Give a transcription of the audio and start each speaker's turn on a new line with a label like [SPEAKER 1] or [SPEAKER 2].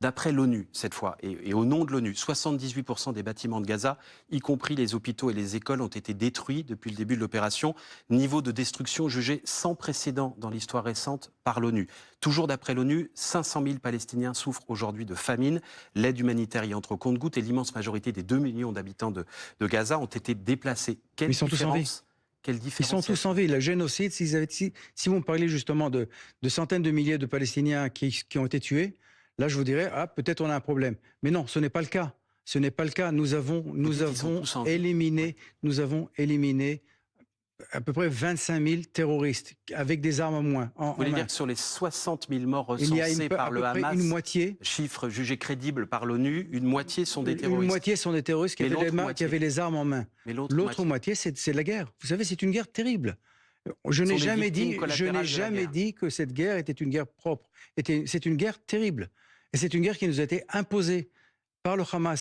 [SPEAKER 1] D'après l'ONU, cette fois, et au nom de l'ONU, 78% des bâtiments de Gaza, y compris les hôpitaux et les écoles, ont été détruits depuis le début de l'opération. Niveau de destruction jugé sans précédent dans l'histoire récente par l'ONU. Toujours d'après l'ONU, 500 000 Palestiniens souffrent aujourd'hui de famine. L'aide humanitaire y entre au compte-gouttes et l'immense majorité des 2 millions d'habitants de Gaza ont été déplacés.
[SPEAKER 2] Mais ils sont tous en vie.
[SPEAKER 1] Quelle
[SPEAKER 2] Ils sont tous en
[SPEAKER 1] différenciation.
[SPEAKER 2] vie. Le génocide, si vous me parlez justement de centaines de milliers de Palestiniens qui ont été tués, là je vous dirais, ah, peut-être on a un problème. Mais non, ce n'est pas le cas. Ce n'est pas le cas. Nous avons
[SPEAKER 1] Tous en vie.
[SPEAKER 2] éliminé, nous avons éliminé à peu près 25 000 terroristes avec des armes en moins,
[SPEAKER 1] Vous voulez
[SPEAKER 2] en
[SPEAKER 1] dire
[SPEAKER 2] main.
[SPEAKER 1] que sur les 60 000 morts
[SPEAKER 2] Il y a
[SPEAKER 1] recensés
[SPEAKER 2] à
[SPEAKER 1] par
[SPEAKER 2] peu
[SPEAKER 1] le
[SPEAKER 2] près une
[SPEAKER 1] Hamas,
[SPEAKER 2] moitié.
[SPEAKER 1] chiffre jugé crédible par l'ONU, une moitié sont des
[SPEAKER 2] Une
[SPEAKER 1] terroristes.
[SPEAKER 2] moitié sont des terroristes
[SPEAKER 1] Mais l'autre
[SPEAKER 2] qui
[SPEAKER 1] moitié,
[SPEAKER 2] avaient les armes en main.
[SPEAKER 1] mais l'autre
[SPEAKER 2] L'autre
[SPEAKER 1] moitié,
[SPEAKER 2] moitié, c'est la guerre. Vous savez, c'est une guerre terrible. Je
[SPEAKER 1] sont
[SPEAKER 2] n'ai
[SPEAKER 1] des
[SPEAKER 2] jamais
[SPEAKER 1] victimes
[SPEAKER 2] dit,
[SPEAKER 1] collatérales de la guerre.
[SPEAKER 2] que cette guerre était une guerre propre. C'est une guerre terrible. Et c'est une guerre qui nous a été imposée par le Hamas.